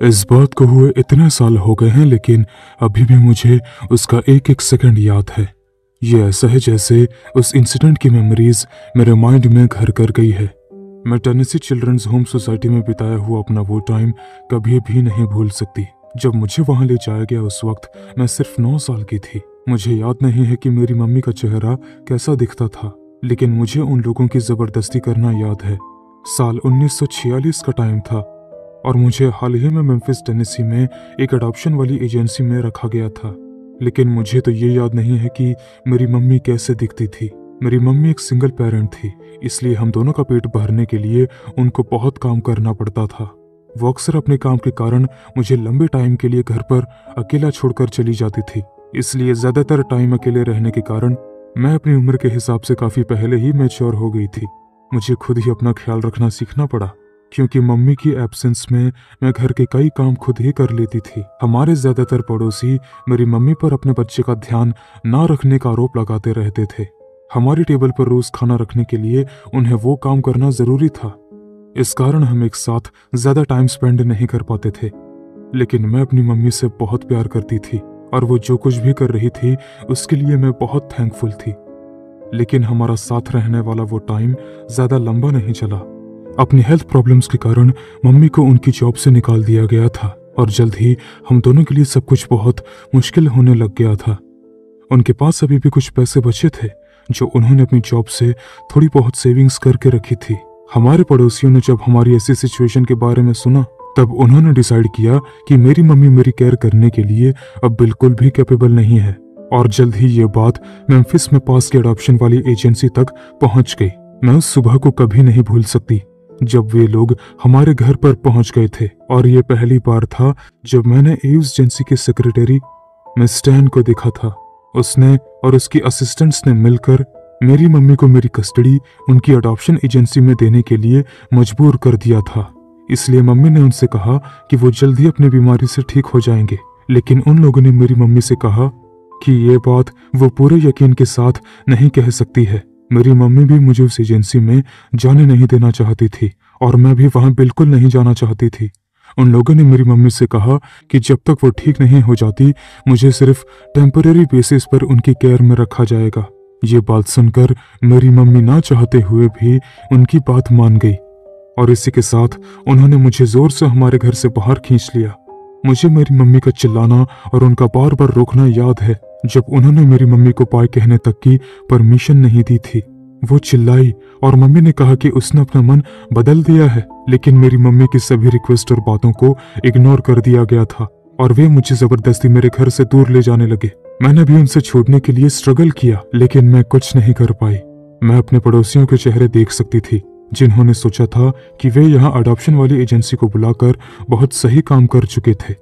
इस बात को हुए इतने साल हो गए हैं, लेकिन अभी भी मुझे उसका एक एक सेकंड याद है। ये ऐसा है जैसे उस इंसिडेंट की मेमोरीज मेरे माइंड में घर कर गई है। मैं टेनेसी चिल्ड्रंस होम सोसाइटी में बिताया हुआ अपना वो टाइम कभी भी नहीं भूल सकती। जब मुझे वहां ले जाया गया उस वक्त मैं सिर्फ 9 साल की थी। मुझे याद नहीं है कि मेरी मम्मी का चेहरा कैसा दिखता था, लेकिन मुझे उन लोगों की जबरदस्ती करना याद है। साल 1946 का टाइम था और मुझे हाल ही में मेम्फिस टेनेसी में एक अडॉप्शन वाली एजेंसी में रखा गया था। लेकिन मुझे तो ये याद नहीं है कि मेरी मम्मी कैसे दिखती थी। मेरी मम्मी एक सिंगल पेरेंट थी, इसलिए हम दोनों का पेट भरने के लिए उनको बहुत काम करना पड़ता था। वो अक्सर अपने काम के कारण मुझे लंबे टाइम के लिए घर पर अकेला छोड़कर चली जाती थी, इसलिए ज्यादातर टाइम अकेले रहने के कारण मैं अपनी उम्र के हिसाब से काफी पहले ही मैच्योर हो गई थी। मुझे खुद ही अपना ख्याल रखना सीखना पड़ा, क्योंकि मम्मी की एब्सेंस में मैं घर के कई काम खुद ही कर लेती थी। हमारे ज्यादातर पड़ोसी मेरी मम्मी पर अपने बच्चे का ध्यान ना रखने का आरोप लगाते रहते थे। हमारी टेबल पर रोज खाना रखने के लिए उन्हें वो काम करना जरूरी था। इस कारण हम एक साथ ज्यादा टाइम स्पेंड नहीं कर पाते थे। लेकिन मैं अपनी मम्मी से बहुत प्यार करती थी और वो जो कुछ भी कर रही थी उसके लिए मैं बहुत थैंकफुल थी। लेकिन हमारा साथ रहने वाला वो टाइम ज्यादा लंबा नहीं चला। अपनी हेल्थ प्रॉब्लम्स के कारण मम्मी को उनकी जॉब से निकाल दिया गया था और जल्द ही हम दोनों के लिए सब कुछ बहुत मुश्किल होने लग गया था। उनके पास अभी भी कुछ पैसे बचे थे जो उन्होंने अपनी जॉब से थोड़ी बहुत सेविंग्स करके रखी थी। हमारे पड़ोसियों ने जब हमारी ऐसी सिचुएशन के बारे में सुना, तब उन्होंने डिसाइड किया कि मेरी मम्मी मेरी केयर करने के लिए अब बिल्कुल भी कैपेबल नहीं है। और जल्द ही ये बात मेम्फिस में पास की अडॉप्शन वाली एजेंसी तक पहुंच गई। मैं उस सुबह को कभी नहीं भूल सकती जब वे लोग हमारे घर पर पहुंच गए थे। और ये पहली बार था जब मैंने एव्स एजेंसी के सेक्रेटरी मिस स्टैन को देखा था। उसने और उसकी असिस्टेंट्स ने मिलकर मेरी मम्मी को मेरी कस्टडी उनकी अडॉप्शन एजेंसी में देने के लिए मजबूर कर दिया था। इसलिए मम्मी ने उनसे कहा कि वो जल्दी अपनी बीमारी से ठीक हो जाएंगे। लेकिन उन लोगों ने मेरी मम्मी से कहा कि ये बात वो पूरे यकीन के साथ नहीं कह सकती है। मेरी मम्मी भी मुझे उस एजेंसी में जाने नहीं देना चाहती थी और मैं भी वहां बिल्कुल नहीं जाना चाहती थी। उन लोगों ने मेरी मम्मी से कहा कि जब तक वो ठीक नहीं हो जाती मुझे सिर्फ टेम्परेरी बेसिस पर उनकी केयर में रखा जाएगा। ये बात सुनकर मेरी मम्मी ना चाहते हुए भी उनकी बात मान गई और इसी के साथ उन्होंने मुझे जोर से हमारे घर से बाहर खींच लिया। मुझे मेरी मम्मी का चिल्लाना और उनका बार बार रोकना याद है जब उन्होंने मेरी मम्मी को बाय कहने तक की परमिशन नहीं दी थी। वो चिल्लाई और मम्मी ने कहा कि उसने अपना मन बदल दिया है, लेकिन मेरी मम्मी की सभी रिक्वेस्ट और बातों को इग्नोर कर दिया गया था और वे मुझे जबरदस्ती मेरे घर से दूर ले जाने लगे। मैंने भी उनसे छोड़ने के लिए स्ट्रगल किया, लेकिन मैं कुछ नहीं कर पाई। मैं अपने पड़ोसियों के चेहरे देख सकती थी जिन्होंने सोचा था कि वे यहाँ अडॉप्शन वाली एजेंसी को बुलाकर बहुत सही काम कर चुके थे।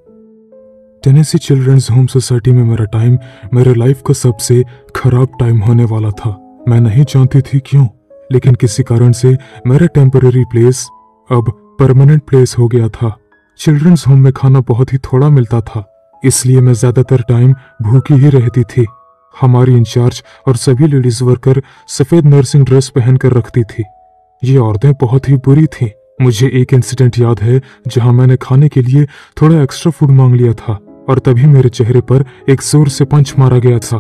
टेनेसी चिल्ड्रंस होम सोसाइटी में मेरा टाइम मेरे लाइफ का सबसे खराब टाइम होने वाला था। मैं नहीं जानती थी क्यों, लेकिन किसी कारण से मेरा टेम्पररी प्लेस अब परमानेंट प्लेस हो गया था। चिल्ड्रंस होम में खाना बहुत ही थोड़ा मिलता था, इसलिए मैं ज्यादातर टाइम भूखी ही रहती थी। हमारी इंचार्ज और सभी लेडीज वर्कर सफेद नर्सिंग ड्रेस पहनकर रखती थी। ये औरतें बहुत ही बुरी थीं। मुझे एक इंसिडेंट याद है जहां मैंने खाने के लिए थोड़ा एक्स्ट्रा फूड मांग लिया था और तभी मेरे चेहरे पर एक जोर से पंच मारा गया था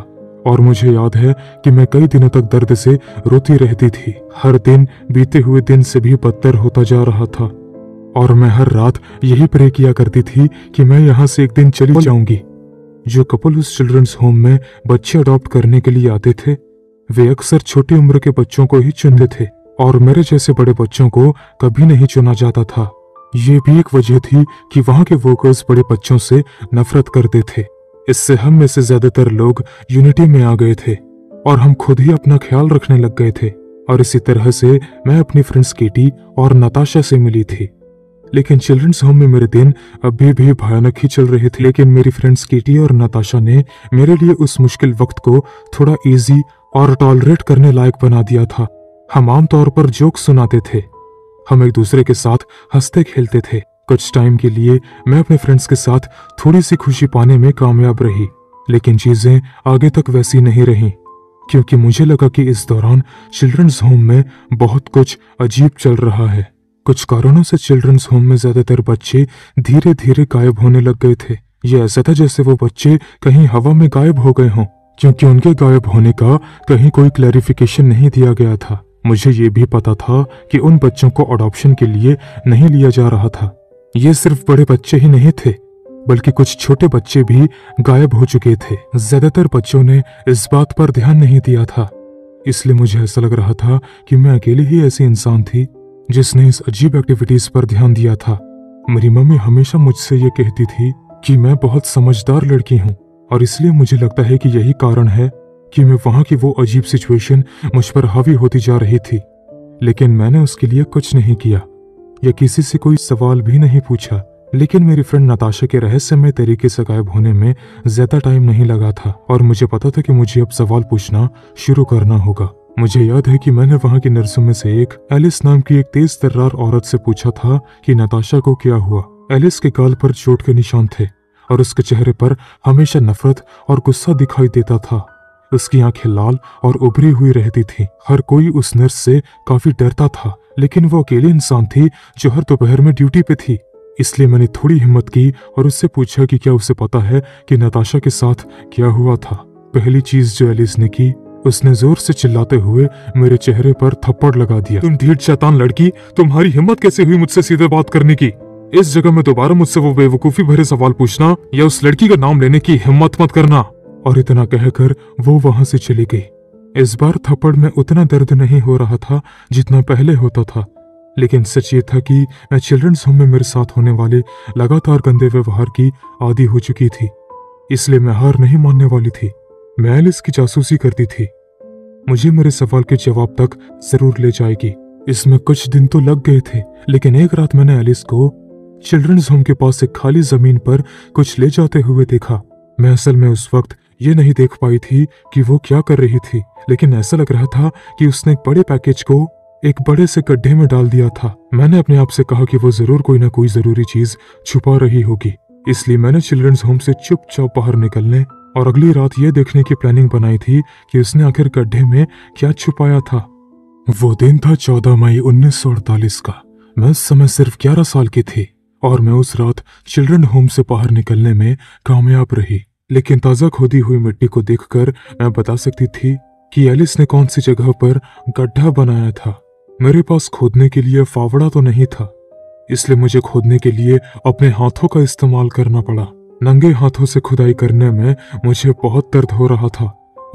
और मुझे याद है कि मैं कई दिनों तक दर्द से रोती रहती थी। हर दिन बीते हुए दिन से भी बदतर होता जा रहा था और मैं हर रात यही प्रे किया करती थी कि मैं यहाँ से एक दिन चली जाऊंगी। जो कपल उस चिल्ड्रंस होम में बच्चे अडॉप्ट करने के लिए आते थे वे अक्सर छोटी उम्र के बच्चों को ही चुनते थे और मेरे जैसे बड़े बच्चों को कभी नहीं चुना जाता था। ये भी एक वजह थी कि वहां के वर्कर्स बड़े बच्चों से नफरत करते थे। इससे हम में से ज्यादातर लोग यूनिटी में आ गए थे और हम खुद ही अपना ख्याल रखने लग गए थे। और इसी तरह से मैं अपनी फ्रेंड्स केटी और नताशा से मिली थी। लेकिन चिल्ड्रंस होम में मेरे दिन अभी भी भयानक ही चल रहे थे। लेकिन मेरी फ्रेंड्स केटी और नताशा ने मेरे लिए उस मुश्किल वक्त को थोड़ा इजी और टॉलरेट करने लायक बना दिया था। हम आमतौर पर जोक सुनाते थे, हम एक दूसरे के साथ हंसते खेलते थे। कुछ टाइम के लिए मैं अपने फ्रेंड्स के साथ थोड़ी सी खुशी पाने में कामयाब रही, लेकिन चीजें आगे तक वैसी नहीं रहीं, क्योंकि मुझे लगा कि इस दौरान चिल्ड्रंस होम में बहुत कुछ अजीब चल रहा है। कुछ कारणों से चिल्ड्रंस होम में ज्यादातर बच्चे धीरे धीरे गायब होने लग गए थे। ये ऐसा था जैसे वो बच्चे कहीं हवा में गायब हो गए हों, क्योंकि उनके गायब होने का कहीं कोई क्लैरिफिकेशन नहीं दिया गया था। मुझे ये भी पता था कि उन बच्चों को अडॉप्शन के लिए नहीं लिया जा रहा था। ये सिर्फ बड़े बच्चे ही नहीं थे, बल्कि कुछ छोटे बच्चे भी गायब हो चुके थे। ज्यादातर बच्चों ने इस बात पर ध्यान नहीं दिया था, इसलिए मुझे ऐसा लग रहा था कि मैं अकेली ही ऐसी इंसान थी जिसने इस अजीब एक्टिविटीज पर ध्यान दिया था। मेरी मम्मी हमेशा मुझसे ये कहती थी कि मैं बहुत समझदार लड़की हूँ, और इसलिए मुझे लगता है कि यही कारण है कि मैं वहां की वो अजीब सिचुएशन मुझ पर हावी होती जा रही थी। लेकिन मैंने उसके लिए कुछ नहीं किया या किसी से कोई सवाल भी नहीं पूछा। लेकिन मेरी फ्रेंड नताशा के रहस्यमय तरीके से गायब होने में ज्यादा टाइम नहीं लगा था, और मुझे पता था कि मुझे अब सवाल पूछना शुरू करना होगा। मुझे याद है कि मैंने वहां की नर्सों में से एक एलिस नाम की एक तेज तर्रार औरत से पूछा था कि नताशा को क्या हुआ। एलिस के गाल पर चोट के निशान थे और उसके चेहरे पर हमेशा नफरत और गुस्सा दिखाई देता था। उसकी आंखें लाल और उभरी हुई रहती थी। हर कोई उस नर्स से काफी डरता था, लेकिन वो अकेली इंसान थी जो हर दोपहर में ड्यूटी पे थी। इसलिए मैंने थोड़ी हिम्मत की और उससे पूछा कि क्या उसे पता है कि नताशा के साथ क्या हुआ था। पहली चीज जो एलिस ने की, उसने जोर से चिल्लाते हुए मेरे चेहरे पर थप्पड़ लगा दिया। तुम ढीठ शैतान लड़की, तुम्हारी हिम्मत कैसे हुई मुझसे सीधे बात करने की? इस जगह में दोबारा मुझसे वो बेवकूफी भरे सवाल पूछना या उस लड़की का नाम लेने की हिम्मत मत करना। और इतना कहकर वो वहां से चली गई। इस बार थप्पड़ में उतना दर्द नहीं हो रहा था जितना पहले होता था, लेकिन सच ये था कि मैं चिल्ड्रंस होम में मेरे साथ होने वाले लगातार गंदे व्यवहार की आदी हो चुकी थी। इसलिए मैं हार नहीं मानने वाली थी। मैं एलिस की जासूसी करती थी। मुझे मेरे सवाल के जवाब तक जरूर ले जाएगी। इसमें कुछ दिन तो लग गए थे, लेकिन एक रात मैंने एलिस को चिल्ड्रंस होम के पास एक खाली जमीन पर कुछ ले जाते हुए देखा। मैं असल में उस वक्त ये नहीं देख पाई थी कि वो क्या कर रही थी, लेकिन ऐसा लग रहा था कि उसने एक बड़े पैकेज को एक बड़े से गड्ढे में डाल दिया था। मैंने अपने आप से कहा कि वो जरूर कोई ना कोई जरूरी चीज छुपा रही होगी। इसलिए मैंने चिल्ड्रंस होम से चुपचाप बाहर निकलने और अगली रात ये देखने की प्लानिंग बनाई थी कि उसने आखिर गड्ढे में क्या छुपाया था। वो दिन था 14 मई 1948 का। मैं उस समय सिर्फ 11 साल की थी और मैं उस रात चिल्ड्रन होम से बाहर निकलने में कामयाब रही। लेकिन ताजा खोदी हुई मिट्टी को देखकर मैं बता सकती थी कि एलिस ने कौन सी जगह पर गड्ढा बनाया था। मेरे पास खोदने के लिए फावड़ा तो नहीं था, इसलिए मुझे खोदने के लिए अपने हाथों का इस्तेमाल करना पड़ा। नंगे हाथों से खुदाई करने में मुझे बहुत दर्द हो रहा था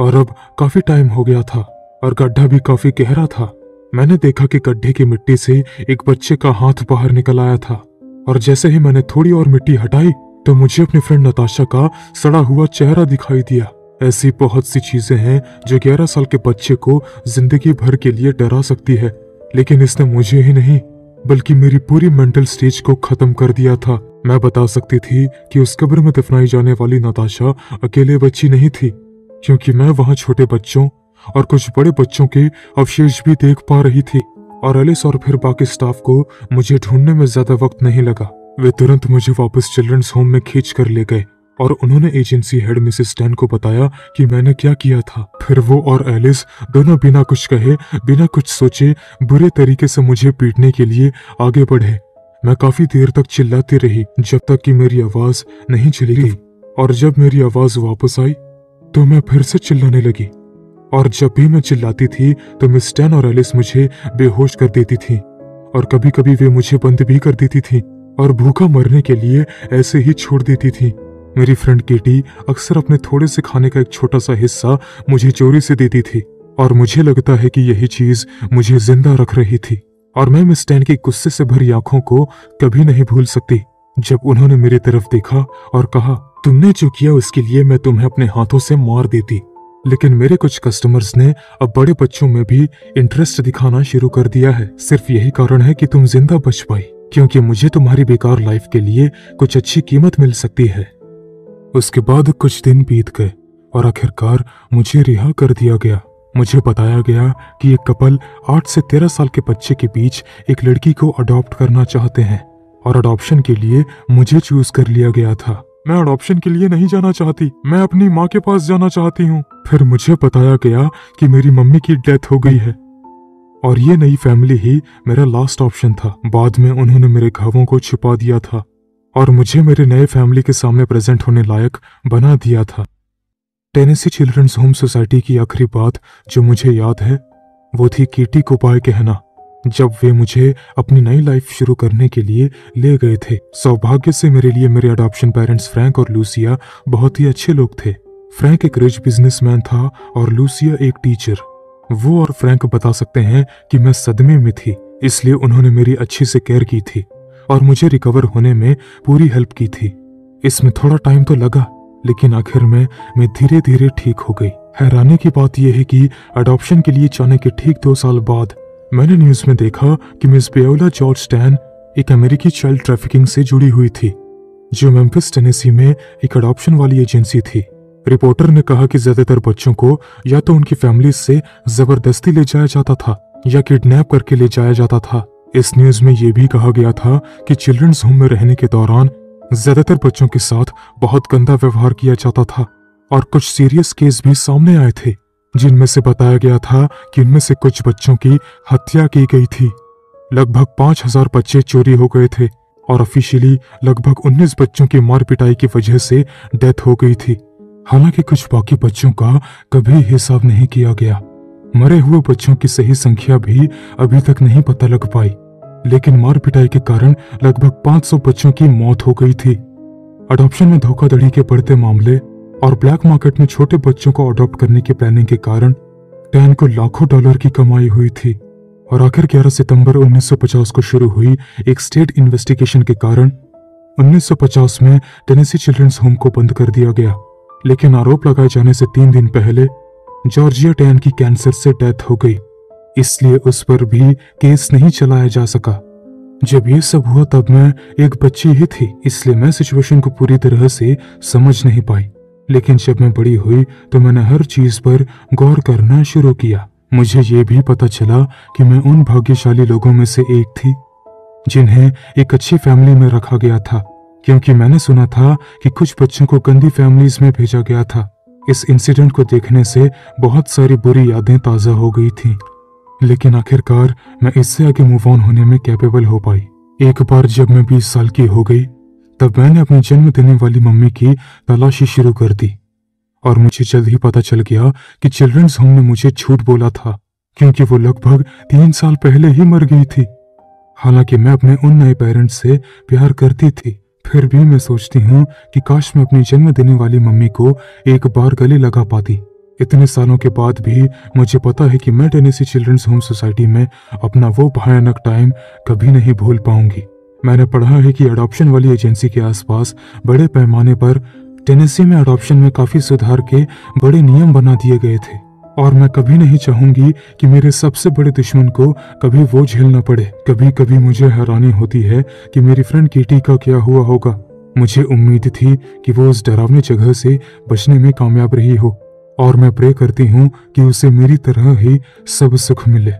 और अब काफी टाइम हो गया था और गड्ढा भी काफी गहरा था। मैंने देखा कि गड्ढे की मिट्टी से एक बच्चे का हाथ बाहर निकल आया था, और जैसे ही मैंने थोड़ी और मिट्टी हटाई तो मुझे अपनी फ्रेंड नताशा का सड़ा हुआ चेहरा दिखाई दिया। ऐसी बहुत सी चीजें हैं जो 11 साल के बच्चे को जिंदगी भर के लिए डरा सकती है, लेकिन इसने मुझे ही नहीं बल्कि मेरी पूरी मेंटल स्टेज को खत्म कर दिया था। मैं बता सकती थी कि उस कब्र में दफनाई जाने वाली नताशा अकेले बच्ची नहीं थी, क्योंकि मैं वहां छोटे बच्चों और कुछ बड़े बच्चों के अवशेष भी देख पा रही थी। और एलिस और फिर बाकी स्टाफ को मुझे ढूंढने में ज्यादा वक्त नहीं लगा। वे तुरंत मुझे वापस चिल्ड्रंस होम में खींच कर ले गए और उन्होंने एजेंसी हेड मिसेस स्टैन को बताया कि मैंने क्या किया था। फिर वो और एलिस दोनों बिना कुछ कहे, बिना कुछ सोचे बुरे तरीके से मुझे पीटने के लिए आगे बढ़े। मैं काफी देर तक चिल्लाती रही जब तक कि मेरी आवाज नहीं चली गई, और जब मेरी आवाज वापस आई तो मैं फिर से चिल्लाने लगी। और जब भी मैं चिल्लाती थी तो मिस स्टैन और एलिस मुझे बेहोश कर देती थी, और कभी कभी वे मुझे बंद भी कर देती थी और भूखा मरने के लिए ऐसे ही छोड़ देती थी। मेरी फ्रेंड केटी अक्सर अपने थोड़े से खाने का एक छोटा सा हिस्सा मुझे चोरी से देती थी, और मुझे लगता है कि यही चीज मुझे जिंदा रख रही थी। और मैं मिस स्टैन की गुस्से से भरी आंखों को कभी नहीं भूल सकती जब उन्होंने मेरी तरफ देखा और कहा, तुमने जो किया उसके लिए मैं तुम्हें अपने हाथों से मार देती। लेकिन मेरे कुछ कस्टमर्स ने अब बड़े बच्चों में भी इंटरेस्ट दिखाना शुरू कर दिया है। सिर्फ यही कारण है कि तुम जिंदा बच पाई, क्योंकि मुझे तुम्हारी बेकार लाइफ के लिए कुछ अच्छी कीमत मिल सकती है। उसके बाद कुछ दिन बीत गए और आखिरकार मुझे रिहा कर दिया गया। मुझे बताया गया कि एक कपल 8 से 13 साल के बच्चे के बीच एक लड़की को अडॉप्ट करना चाहते हैं, और अडॉप्शन के लिए मुझे चूज कर लिया गया था। मैं अडॉप्शन के लिए नहीं जाना चाहती, मैं अपनी माँ के पास जाना चाहती हूँ। फिर मुझे बताया गया कि मेरी मम्मी की डेथ हो गई है और ये नई फैमिली ही मेरा लास्ट ऑप्शन था। बाद में उन्होंने मेरे घावों को छिपा दिया था और मुझे मेरे नए फैमिली के सामने प्रेजेंट होने लायक बना दिया था। टेनेसी चिल्ड्रंस होम सोसाइटी की आखिरी बात जो मुझे याद है वो थी कीटी को बाय कहना, जब वे मुझे अपनी नई लाइफ शुरू करने के लिए ले गए थे। सौभाग्य से मेरे लिए मेरे अडॉप्शन पेरेंट्स फ्रैंक और लूसिया बहुत ही अच्छे लोग थे। फ्रैंक एक रिच बिजनेसमैन था और लूसिया एक टीचर। वो और फ्रैंक बता सकते हैं कि मैं सदमे में थी, इसलिए उन्होंने मेरी अच्छी से केयर की थी और मुझे रिकवर होने में पूरी हेल्प की थी। इसमें थोड़ा टाइम तो लगा, लेकिन आखिर में मैं धीरे धीरे ठीक हो गई। हैरानी की बात यह है कि अडॉप्शन के लिए जाने के ठीक 2 साल बाद मैंने न्यूज में देखा कि मिस पेओला जॉर्ज स्टैन एक अमेरिकी चाइल्ड ट्रैफिकिंग से जुड़ी हुई थी, जो मेम्फिस टेनेसी में एक अडॉप्शन वाली एजेंसी थी। रिपोर्टर ने कहा कि ज्यादातर बच्चों को या तो उनकी फैमिली से जबरदस्ती ले जाया जाता था या किडनैप करके ले जाया जाता था। इस न्यूज में यह भी कहा गया था कि चिल्ड्रंस होम में रहने के दौरान ज्यादातर बच्चों के साथ बहुत गंदा व्यवहार किया जाता था और कुछ सीरियस केस भी सामने आए थे, जिनमें से बताया गया था कि इनमें से कुछ बच्चों की हत्या की गई थी। लगभग 5000 बच्चे चोरी हो गए थे और ऑफिशियली लगभग 19 बच्चों की मार पिटाई की वजह से डेथ हो गई थी। हालांकि कुछ बाकी बच्चों का कभी हिसाब नहीं किया गया। मरे हुए बच्चों की सही संख्या भी अभी तक नहीं पता लग पाई, लेकिन मार पिटाई के कारण लगभग 500 बच्चों की मौत हो गई थी। अडॉप्शन में धोखाधड़ी के बढ़ते मामले और ब्लैक मार्केट में छोटे बच्चों को अडॉप्ट करने की प्लानिंग के कारण टैन को लाखों डॉलर की कमाई हुई थी और आखिर 11 सितंबर 1950 को शुरू हुई एक स्टेट इन्वेस्टिगेशन के कारण 1950 में टेनेसी चिल्ड्रंस होम को बंद कर दिया गया। लेकिन आरोप लगाए जाने से 3 दिन पहले जॉर्जिया टैन की कैंसर से डेथ हो गई, इसलिए उस पर भी केस नहीं चलाया जा सका। जब ये सब हुआ तब मैं एक बच्ची ही थी, इसलिए मैं सिचुएशन को पूरी तरह से समझ नहीं पाई। लेकिन जब मैं बड़ी हुई तो मैंने हर चीज पर गौर करना शुरू किया। मुझे ये भी पता चला कि मैं उन भाग्यशाली लोगों में से एक थी जिन्हें एक अच्छी फैमिली में रखा गया था, क्योंकि मैंने सुना था कि कुछ बच्चों को गंदी फैमिलीज में भेजा गया था। इस इंसिडेंट को देखने से बहुत सारी बुरी यादें ताज़ा हो गई थीं, लेकिन आखिरकार मैं इससे आगे मूव ऑन होने में कैपेबल हो पाई। एक बार जब मैं 20 साल की हो गई तब मैंने अपनी जन्म देने वाली मम्मी की तलाशी शुरू कर दी और मुझे जल्द ही पता चल गया कि चिल्ड्रंस होम ने मुझे झूठ बोला था, क्योंकि वो लगभग 3 साल पहले ही मर गई थी। हालांकि मैं अपने उन नए पेरेंट्स से प्यार करती थी, फिर भी मैं सोचती हूँ कि काश मैं अपनी जन्म देने वाली मम्मी को एक बार गले लगा पाती। इतने सालों के बाद भी मुझे पता है कि मैं टेनेसी चिल्ड्रंस होम सोसाइटी में अपना वो भयानक टाइम कभी नहीं भूल पाऊंगी। मैंने पढ़ा है कि अडॉप्शन वाली एजेंसी के आसपास बड़े पैमाने पर टेनेसी में अडॉप्शन में काफी सुधार के बड़े नियम बना दिए गए थे और मैं कभी नहीं चाहूंगी कि मेरे सबसे बड़े दुश्मन को कभी वो झेलना पड़े। कभी कभी मुझे हैरानी होती है कि मेरी फ्रेंड कीटी का क्या हुआ होगा। मुझे उम्मीद थी कि वो उस डरावनी जगह से बचने में कामयाब रही हो और मैं प्रे करती हूँ कि उसे मेरी तरह ही सब सुख मिले।